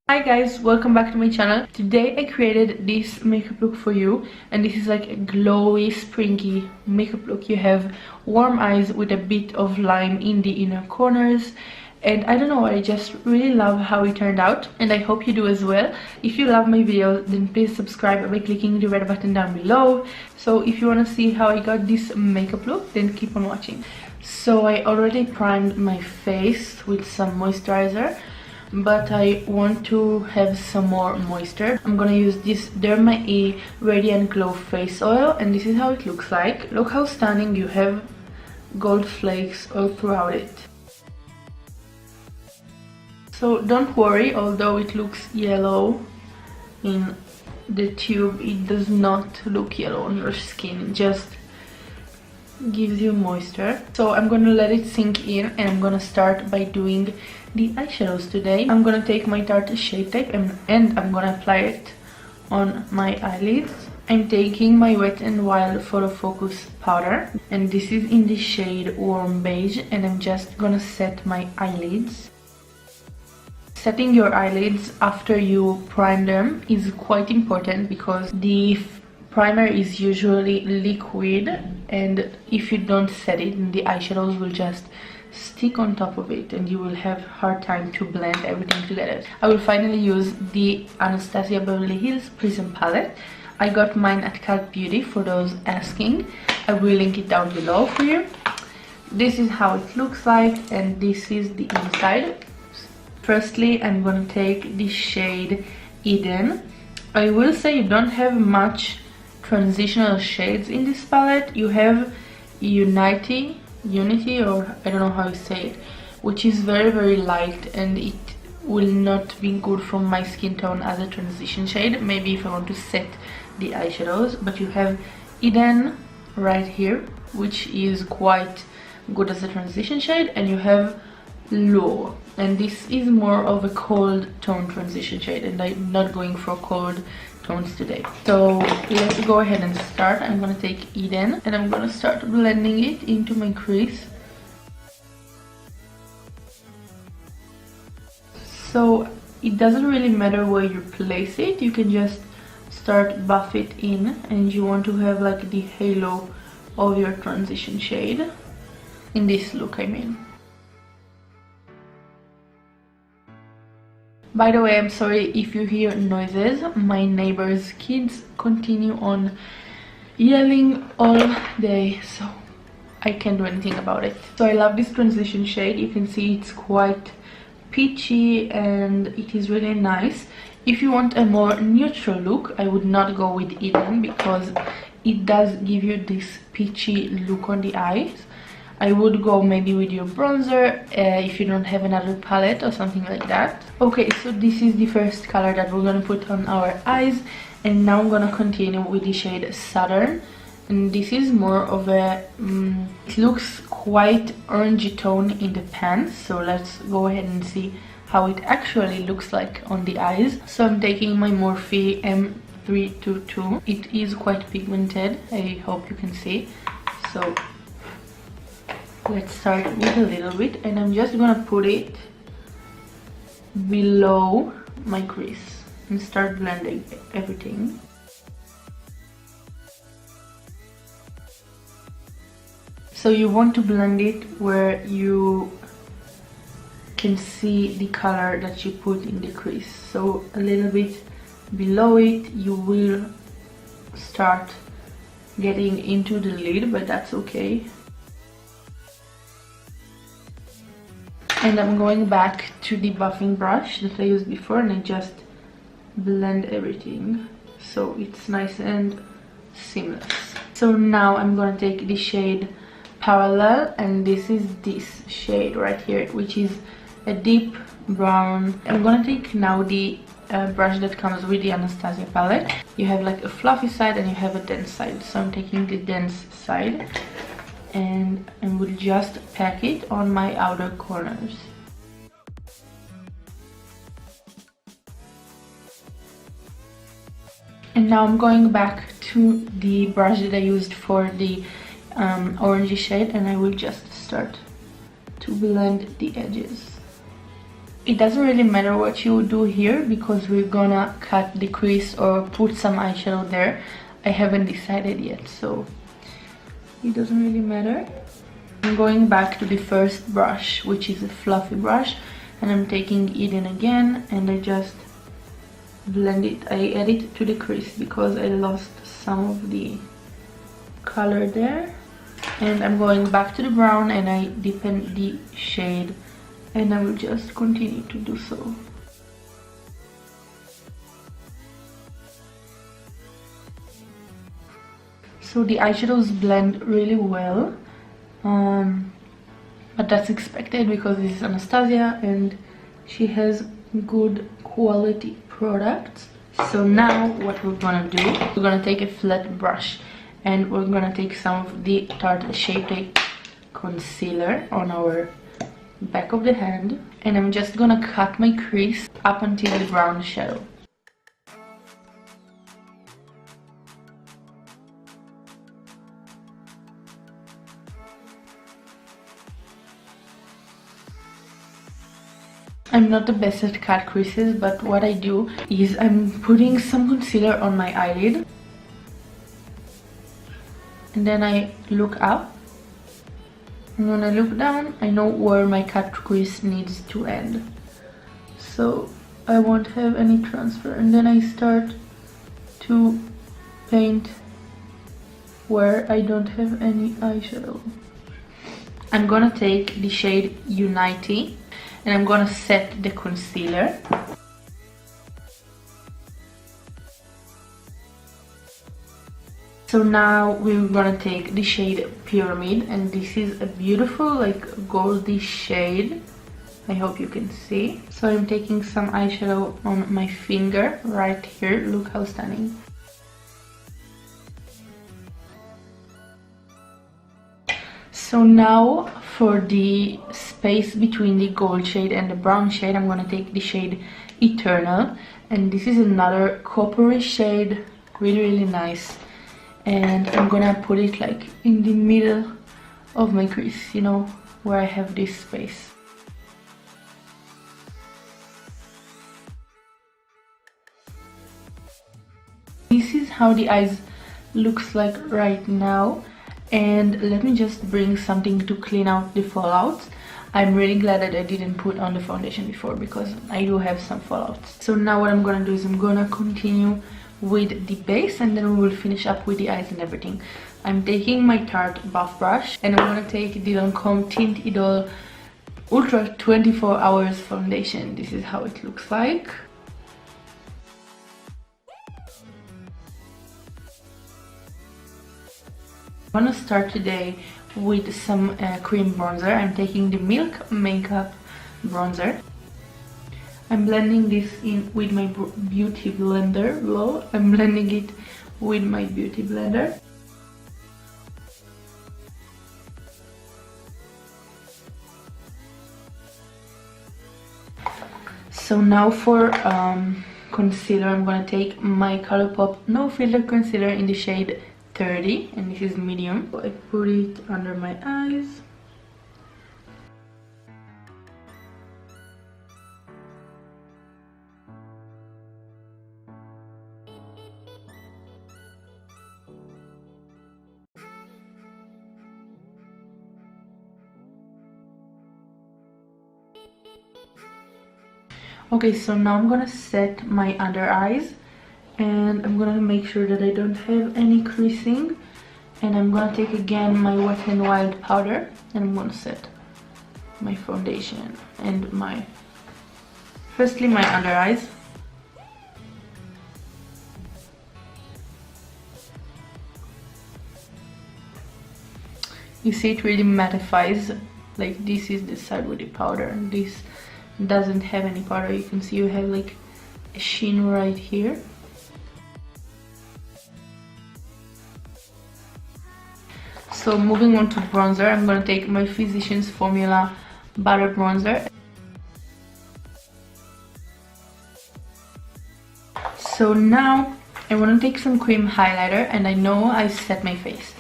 Hi guys, welcome back to my channel. Today I created this makeup look for you, and this is like a glowy, springy makeup look. You have warm eyes with a bit of lime in the inner corners, and I don't know, I just really love how it turned out, and I hope you do as well. If you love my videos, then please subscribe by clicking the red button down below. So if you want to see how I got this makeup look, then keep on watching. So I already primed my face with some moisturizer, but I want to have some more moisture. I'm gonna use this Derma E Radiant Glow Face Oil, and this is how it looks like. Look how stunning. You have gold flakes all throughout it. So don't worry, although it looks yellow in the tube, it does not look yellow on your skin. It just gives you moisture. So I'm gonna let it sink in, and I'm gonna start by doing the eyeshadows today. I'm gonna take my Tarte Shade Tape and I'm gonna apply it on my eyelids. I'm taking my Wet n Wild Photo Focus powder, and this is in the shade Warm Beige, and I'm just gonna set my eyelids. Setting your eyelids after you prime them is quite important because the primer is usually liquid, and if you don't set it, the eyeshadows will just stick on top of it and you will have hard time to blend everything together. I will finally use the Anastasia Beverly Hills Prism palette. I got mine at Cat Beauty for those asking. I will link it down below for you. This is how it looks like, and this is the inside. Firstly, I'm gonna take the shade Eden. I will say you don't have much transitional shades in this palette. You have Unity, or I don't know how you say it, which is very light, and it will not be good from my skin tone as a transition shade, maybe if I want to set the eyeshadows. But you have Eden right here, which is quite good as a transition shade, and you have Low, and this is more of a cold tone transition shade, and I'm not going for cold tones today. So let's go ahead and start. I'm gonna take Eden and I'm gonna start blending it into my crease. So it doesn't really matter where you place it, you can just start buff it in, and you want to have like the halo of your transition shade in this look, I mean. By the way, I'm sorry if you hear noises. My neighbor's kids continue on yelling all day, so I can't do anything about it. So I love this transition shade. You can see it's quite peachy and it is really nice. If you want a more neutral look, I would not go with Eden because it does give you this peachy look on the eyes. I would go maybe with your bronzer if you don't have another palette or something like that. Okay, so this is the first color that we're gonna put on our eyes, and now I'm gonna continue with the shade Southern, and this is more of a it looks quite orangey tone in the pans, so let's go ahead and see how it actually looks like on the eyes. So I'm taking my Morphe M322. It is quite pigmented, I hope you can see. So let's start with a little bit, and I'm just gonna put it below my crease and start blending everything. So you want to blend it where you can see the color that you put in the crease. So a little bit below it, you will start getting into the lid, but that's okay. And I'm going back to the buffing brush that I used before, and I just blend everything so it's nice and seamless. So now I'm gonna take the shade Parallel, and this is this shade right here, which is a deep brown. I'm gonna take now the brush that comes with the Anastasia palette. You have like a fluffy side and you have a dense side, so I'm taking the dense side and I will just pack it on my outer corners. And now I'm going back to the brush that I used for the orangey shade, and I will just start to blend the edges. it doesn't really matter what you do here because we're gonna cut the crease or put some eyeshadow there. I haven't decided yet, so it doesn't really matter. I'm going back to the first brush, which is a fluffy brush, and I'm taking it in again and I just blend it. I add it to the crease because I lost some of the color there. And I'm going back to the brown and I deepen the shade, and I will just continue to do so. So the eyeshadows blend really well, but that's expected because this is Anastasia and she has good quality products. So now what we're gonna do, we're gonna take a flat brush and we're gonna take some of the Tarte Shape Tape concealer on our back of the hand, and I'm just gonna cut my crease up until the brown shadow. I'm not the best at cut creases, but what I do is I'm putting some concealer on my eyelid and then I look up, and when I look down I know where my cut crease needs to end, so I won't have any transfer, and then I start to paint where I don't have any eyeshadow. I'm gonna take the shade Unity and I'm gonna set the concealer. So now we're gonna take the shade Pyramid, and this is a beautiful like goldy shade. I hope you can see. So I'm taking some eyeshadow on my finger right here. Look how stunning. So now for the space between the gold shade and the brown shade, I'm gonna take the shade Eternal, and this is another coppery shade, really nice, and I'm gonna put it like in the middle of my crease, you know, where I have this space. This is how the eyes looks like right now. And let me just bring something to clean out the fallouts. I'm really glad that I didn't put on the foundation before because I do have some fallouts. So now what I'm gonna do is I'm gonna continue with the base and then we will finish up with the eyes and everything. I'm taking my Tarte buff brush and I'm gonna take the Lancome Tint Idol Ultra 24 Hours foundation. This is how it looks like. I'm gonna start today with some cream bronzer. I'm taking the Milk Makeup bronzer. I'm blending this in with my beauty blender. Well, I'm blending it with my beauty blender. So now for concealer, I'm gonna take my ColourPop No Filter concealer in the shade 30, and this is medium. So I put it under my eyes. Okay, so now I'm gonna set my under eyes. And I'm gonna make sure that I don't have any creasing, and I'm gonna take again my Wet n Wild powder and I'm gonna set my foundation and firstly my under eyes. You see it really mattifies, like this is the side with the powder and this doesn't have any powder. You can see you have like a sheen right here. So moving on to bronzer, I'm going to take my Physicians Formula Butter Bronzer. So now I want to take some cream highlighter, and I know I set my face,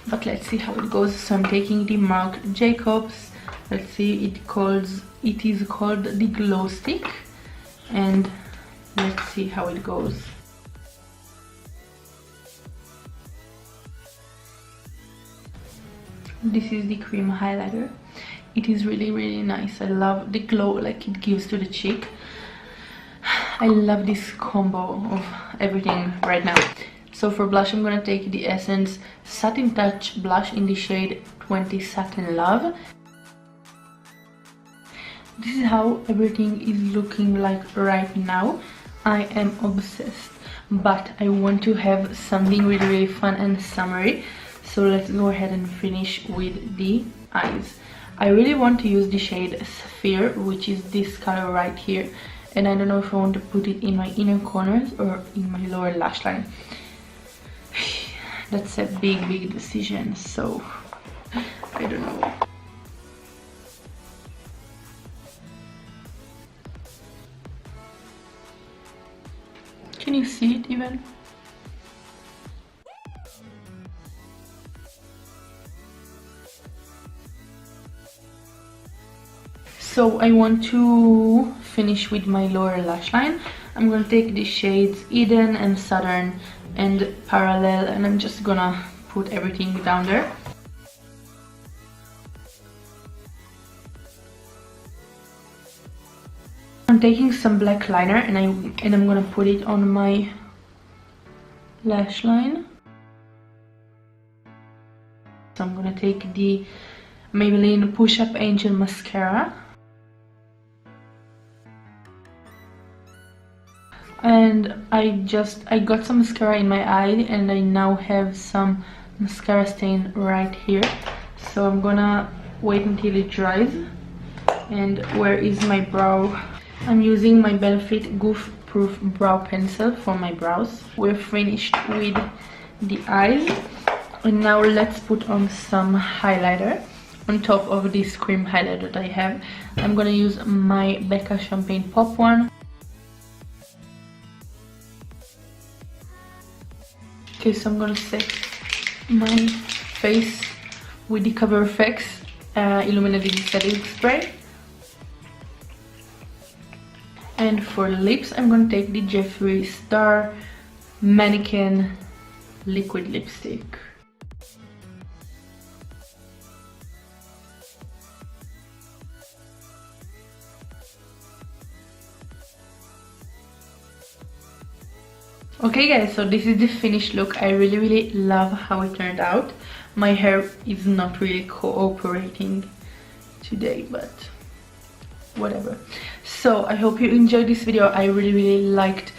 but let's see how it goes. So I'm taking the Marc Jacobs Let's see, it is called the glow stick, and let's see how it goes. This is the cream highlighter. It is really nice. I love the glow like it gives to the cheek. I love this combo of everything right now. So for blush, I'm gonna take the Essence Satin Touch blush in the shade 20 Satin Love. This is how everything is looking like right now. I am obsessed, but I want to have something really fun and summery. So let's go ahead and finish with the eyes. I really want to use the shade Sphere, which is this color right here. And I don't know if I want to put it in my inner corners or in my lower lash line. That's a big decision, so I don't know. Can you see it even? So I want to finish with my lower lash line. I'm gonna take the shades Eden and Southern and Parallel, and I'm just gonna put everything down there. I'm taking some black liner and I'm gonna put it on my lash line. So I'm gonna take the Maybelline Push Up Angel mascara. And I got some mascara in my eye, and I now have some mascara stain right here. So I'm gonna wait until it dries. And where is my brow? I'm using my Benefit Goof Proof Brow Pencil for my brows. We're finished with the eyes. And now let's put on some highlighter on top of this cream highlighter that I have. I'm gonna use my Becca Champagne Pop one. Okay, so I'm gonna set my face with the Cover FX Illuminating Setting Spray. And for lips, I'm gonna take the Jeffree Star Mannequin Liquid Lipstick. Okay guys, so this is the finished look. I really love how it turned out. My hair is not really cooperating today, but whatever. So I hope you enjoyed this video. I really liked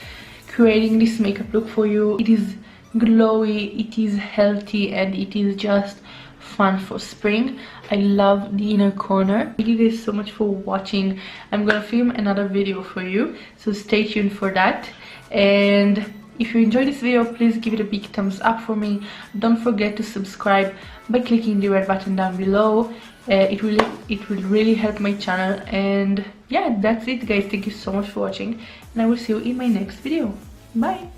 creating this makeup look for you. It is glowy, it is healthy, and it is just fun for spring. I love the inner corner. Thank you guys so much for watching. I'm gonna film another video for you, so stay tuned for that. And if you enjoyed this video, please give it a big thumbs up for me. Don't forget to subscribe by clicking the red button down below. It will really help my channel. And yeah, that's it guys. Thank you so much for watching, and I will see you in my next video. Bye.